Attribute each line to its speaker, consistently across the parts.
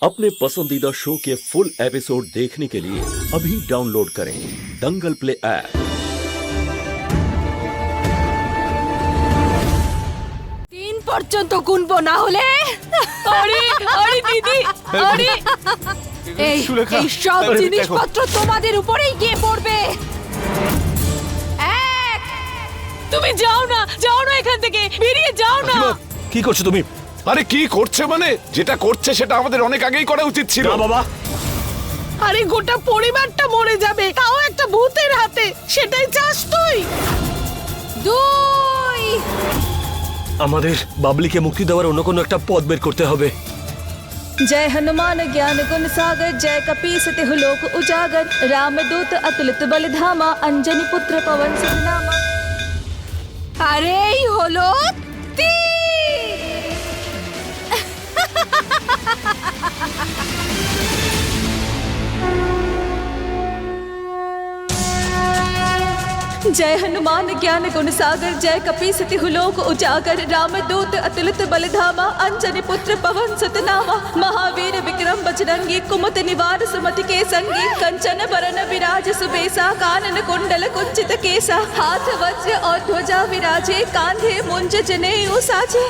Speaker 1: अपने पसंदीदा शो के फुल एपिसोड देखने के लिए अभी डाउनलोड करें दंगल प्ले ऐप।
Speaker 2: 3 পর্যন্ত গুনবো না হলে আরে আরে দিদি আরে এই
Speaker 3: সুলেখা,
Speaker 2: এই সব
Speaker 3: আরে
Speaker 2: জিনিসপত্র তোমাদের উপরেই গিয়ে পড়বে। এক, তুমি যাও না এখান থেকে, বেরিয়ে যাও না।
Speaker 3: কি করছো তুমি?
Speaker 4: আরে কি করছে মানে? যেটা করছে সেটা আমাদের অনেক আগেই করা উচিত ছিল।
Speaker 3: না বাবা,
Speaker 5: আরে গোটা পরিবারটা মরে যাবে, তাও একটা ভূতের হাতে, সেটাই চাস তুই?
Speaker 2: 2,
Speaker 3: আমাদের বাবলিকে মুক্তি দেওয়ার অন্য কোনো একটা পথ বের করতে হবে।
Speaker 6: जय हनुमान ज्ञान गुण सागर जय कपीसति लोक उजागर रामदूत अतुलित बलिधामा अंजनी पुत्र पवन सुत नामा।
Speaker 2: আরে এই হলো 3।
Speaker 6: जय हनुमान ज्ञान गुण सागर जय कपीसति लोक उजागर रामदूत अतुलित बलिधामा अंजनी पुत्र पवन सुत नामा। महावीर विक्रम बजरंगी कुमति निवार सुमति के संगी कंचन बरन विराज सुबेसा कानन कुंडल कुंचित केसा हाथ वज्र और ध्वजा विराजे कांधे मुंज जनेऊ साजे।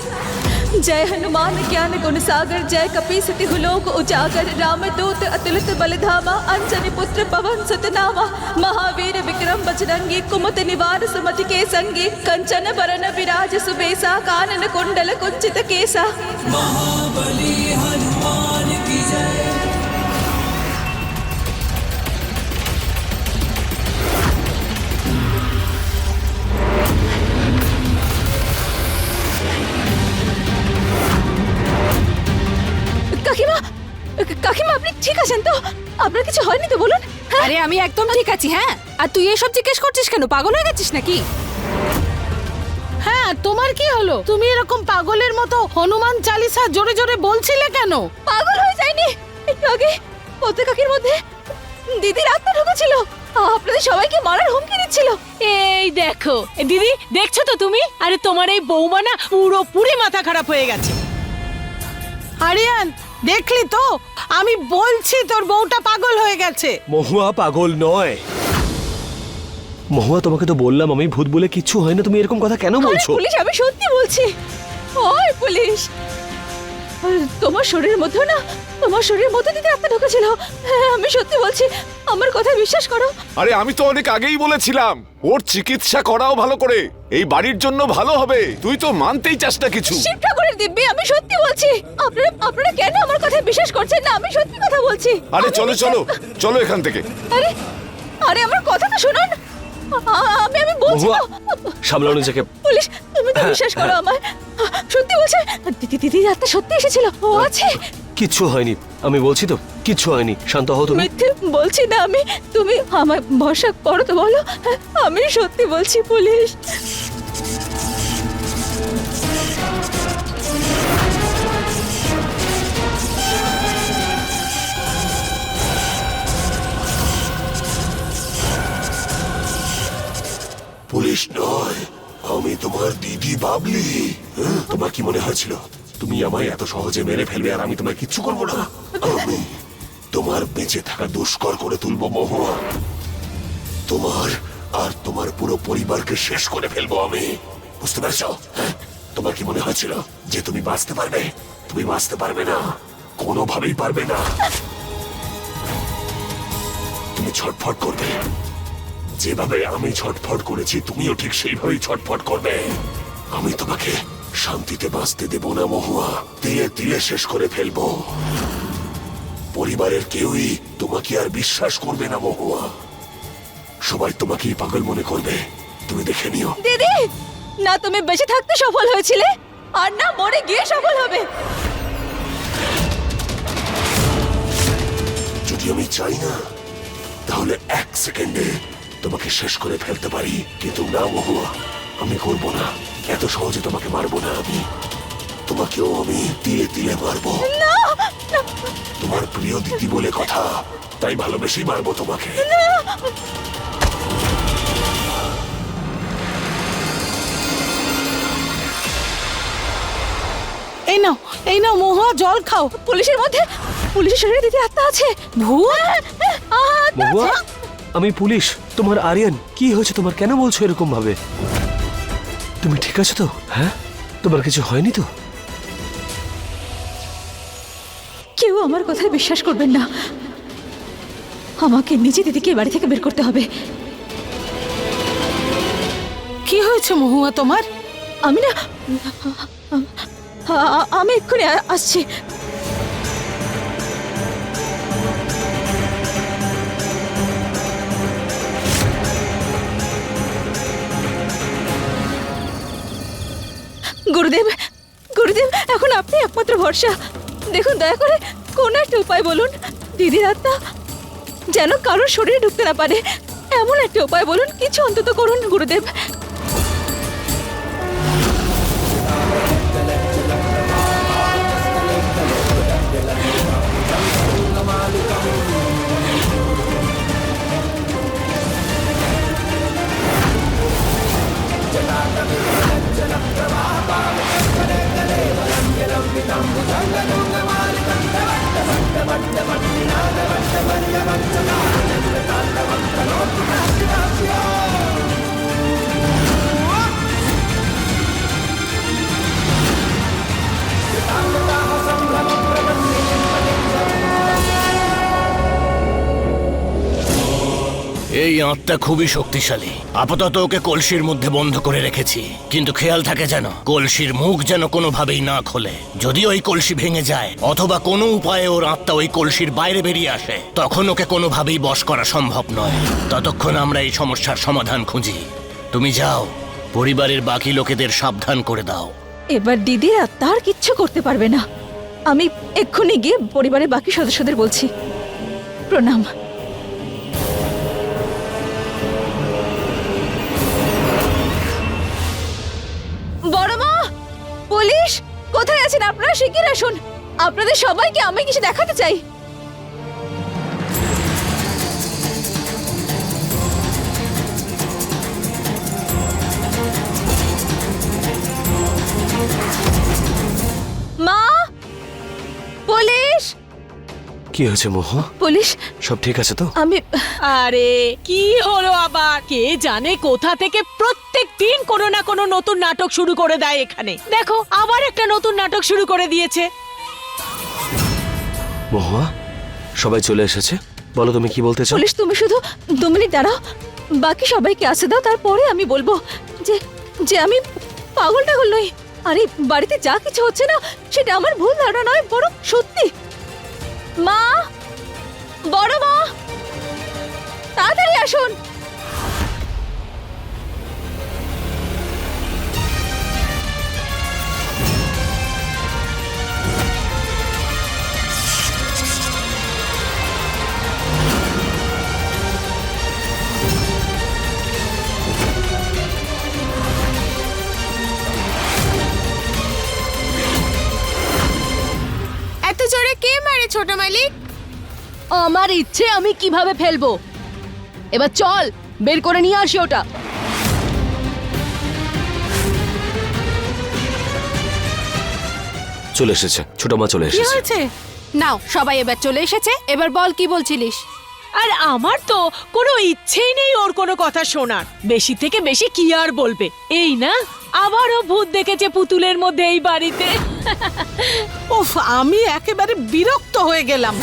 Speaker 6: जय हनुमान ज्ञान गुण सागर जय कपीसति लोक उजागर रामदूत अतुलित बलिधामा अंजनी पुत्र पवन सुत नामा। महावीर विक्रम बजरंगी कुमति निवार सुमति के संगी कंचन बरन विराज सुबेसा कानन कुंडल कुंचित केसा। महाबली हनुमान की जय। কাকিমা আপনি ঠিক আছেন তো? আপনার কিছু হয়নি তো বলুন?
Speaker 2: আরে আমি একদম ঠিক আছি। হ্যাঁ, আর তুই এসব জিজ্ঞেস করছিস কেন? পাগল হয়ে গেছিস নাকি?
Speaker 5: হ্যাঁ, তোমার কি হলো? তুমি এরকম পাগলের মতো হনুমান চালিসা জোরে জোরে বলছিলে কেন?
Speaker 6: পাগল হয়ে যায়নি, একটু আগে পদ্মা কাকির মধ্যে দিদির আত্মা ঢুকেছিল, আপনাদের সবাইকে মারার হুমকি দিচ্ছিল।
Speaker 2: এই দেখো দিদি, দেখছো তো তুমি? আরে তোমার এই বৌমা না পুরোপুরি মাথা খারাপ হয়ে গেছে।
Speaker 5: আরিয়ান, দেখলি তো? আমি বলছি তোর বউটা পাগল হয়ে গেছে।
Speaker 3: মহুয়া পাগল নয়। মহুয়া, তোমাকে তো বললাম আমি ভূত বলে কিচ্ছু হয় না, তুমি এরকম কথা কেন বলছো?
Speaker 6: পুলিশ, আমি সত্যি বলছি। ওই পুলিশ, তোমার শরীরের মধ্যে না, তোমার শরীরের মধ্যে দিদি আত্মা ঢুকেছিল। হ্যাঁ, আমি সত্যি বলছি, আমার কথা বিশ্বাস করো।
Speaker 4: আরে আমি তো অনেক আগেই বলেছিলাম ওর চিকিৎসা করাও ভালো করে, এই বাড়ির জন্য ভালো হবে। তুই তো মানতেই চাস না কিছু।
Speaker 6: শিব ঠাকুরের দিব্যি, আমি সত্যি বলছি। আপনারা কেন আমার কথা বিশ্বাস করছেন না? আমি সত্যি কথা বলছি।
Speaker 4: আরে
Speaker 6: আমি
Speaker 4: চলো
Speaker 6: বিশ্বাস-
Speaker 4: চলো চলো এখান থেকে।
Speaker 6: আরে আরে আমার কথা তো শুনুন। আমি বলছি
Speaker 3: মহুয়া,
Speaker 6: তো।
Speaker 3: সামলাও নিজেকে।
Speaker 6: পুলিশ, তুমি তো বিশ্বাস করো আমায়। সত্যি বলছে, দিদি আত্মা সত্যি এসেছিল, ও আছে।
Speaker 3: কিচ্ছু হয়নি, আমি বলছি তো কিচ্ছু হয়নি। শান্ত হও তুমি।
Speaker 6: মিথ্যে বলছি না আমি, তুমি আমায় ভরসা করো তো বলো। আমি সত্যি বলছি পুলিশ।
Speaker 7: পুলিশ নয়, আমি তোমার দিদি বাবলি। তোমার কি মনে হয়েছিল তুমি আমায় এত সহজে মেরে ফেলবে আর আমি তোমায় কিচ্ছু করবো না? আমি তোমার বেঁচে থাকা দুষ্কর করে তুলবো মহুয়া। তোমার আর তোমার পুরো পরিবারকে শেষ করে ফেলবো আমি। বুঝতে পারছ? তোমার কি মনে হয়েছিল যে তুমি বাঁচতে পারবে? তুমি বাঁচতে পারবে না, কোনোভাবেই পারবে না। তুমি ছটফট করবে, যেভাবে আমি ছটফট করেছি তুমিও ঠিক সেইভাবেই ছটফট করবে। আমি তোমাকে শান্তিতে বাঁচতে দেব না মহুয়া, দিয়ে দিয়ে শেষ করে ফেলবো। পরিবারের কেউই তোমাকে আর বিশ্বাস করবে না মহুয়া, সবাই তোমাকেই পাগল মনে করবে। তুমি দেখে নিও।
Speaker 6: দিদি, না তুমি বেঁচে থাকতে সফল হয়েছিলে, আর না মরে গিয়ে সফল হবে।
Speaker 7: যদি আমি চাই না তাহলে 1 সেকেন্ডে তোমাকে শেষ করে ফেলতে পারি, কিন্তু না মহুয়া, আমি করব না। এত সহজে তোমাকে মারবো না আমি, তোমাকেও আমি তিলে তিলে মারবো। তোমার প্রিয় দিদি বলে কথা, তাই ভালোবেসেই মারবো তোমাকে।
Speaker 5: এই নাও, এই নাও মহুয়া, জল খাও।
Speaker 6: পুলিশের শরীরে দিদির আত্মা আছে।
Speaker 5: ভূত?
Speaker 3: মহুয়া, আমি পুলিশ, তোমার আরিয়ান। কি হয়েছে তোমার? কেন বলছো এরকম ভাবে? তুমি ঠিক আছো তো? হ্যাঁ, তোমার কিছু হয়নি তো?
Speaker 6: কেউ আমার কথায় বিশ্বাস করবেন না। আমাকে নিজে দিদিকে বাড়ি থেকে বের করতে হবে।
Speaker 5: কি হয়েছে মহুয়া তোমার?
Speaker 6: আমি না, আমি এক্ষুনি আসছি। গুরুদেব, গুরুদেব, এখন আপনি একমাত্র ভরসা। দেখুন, দয়া করে কোন একটা উপায় বলুন। দিদির আত্মা যেন কারোর শরীরে ঢুকতে না পারে, এমন একটা উপায় বলুন। কিছু অন্তত করুন গুরুদেব।
Speaker 8: এই আত্মা খুবই শক্তিশালী। আপাতত ওকে কলসির মধ্যে বন্ধ করে রেখেছি, কিন্তু খেয়াল থাকে যেন কলসির মুখ যেন কোনোভাবেই না খোলে। যদি ওই কলসি ভেঙে যায় অথবা কোনো উপায়ে ওর আত্মা ওই কলসির বাইরে বেরিয়ে আসে, তখন ওকে কোনোভাবেই বশ করা সম্ভব নয়। ততক্ষণ আমরা এই সমস্যার সমাধান খুঁজি। তুমি যাও, পরিবারের বাকি লোকেদের সাবধান করে দাও।
Speaker 6: এবার দিদির আত্মা আর কিচ্ছু করতে পারবে না। আমি এক্ষুনি গিয়ে পরিবারের বাকি সদস্যদের বলছি। প্রণাম। বড় মা, পুলিশ, কোথায় আছেন আপনারা? শিগগির আসুন। আপনাদের সবাইকে আমি কিছু দেখাতে চাই। মা, পুলিশ,
Speaker 3: কি হয়েছে মহুয়া?
Speaker 6: পুলিশ,
Speaker 3: সব ঠিক আছে তো?
Speaker 6: আমি
Speaker 2: আরে কি হলো আবার? কে জানে কোথা থেকে প্রত্যেক দিন কোনো না কোনো নতুন নাটক শুরু করে দেয় এখানে। দেখো, আবার একটা নতুন নাটক শুরু করে দিয়েছে।
Speaker 3: মহুয়া, সবাই চলে এসেছে। বলো তুমি কি বলতে চাও?
Speaker 6: পুলিশ, তুমি শুধু 2 মিনিট দাঁড়াও। বাকি সবাইকে আসতে দাও, তারপরে আমি বলবো যে যে আমি পাগল টাগল নই। আরে বাড়িতে যা কিছু হচ্ছে না, সেটা আমার ভুল ধারণা নয়, বরং সত্যি। মা, বড় মা, তাড়াতাড়ি আসুন।
Speaker 9: এত জোরে কে মারে ছোট মালিক?
Speaker 2: আমার ইচ্ছে আমি কিভাবে ফেলবো। এবার চল, বের করে নিয়ে আসি ওটা।
Speaker 3: চলে এসেছে, ছোট মা চলে
Speaker 5: কি
Speaker 3: এসেছে।
Speaker 5: হয়েছে?
Speaker 9: নাও, সবাই এবার চলে এসেছে। এবার বল, কি বলছিলিস?
Speaker 2: আর আমার তো কোনো ইচ্ছেই নেই ওর কোনো কথা শোনার। বেশি থেকে বেশি কি আর বলবে? এই না, আবারও ভূত দেখেছে পুতুলের মধ্যে এই বাড়িতে।
Speaker 5: উফ, আমি একেবারে বিরক্ত হয়ে গেলাম।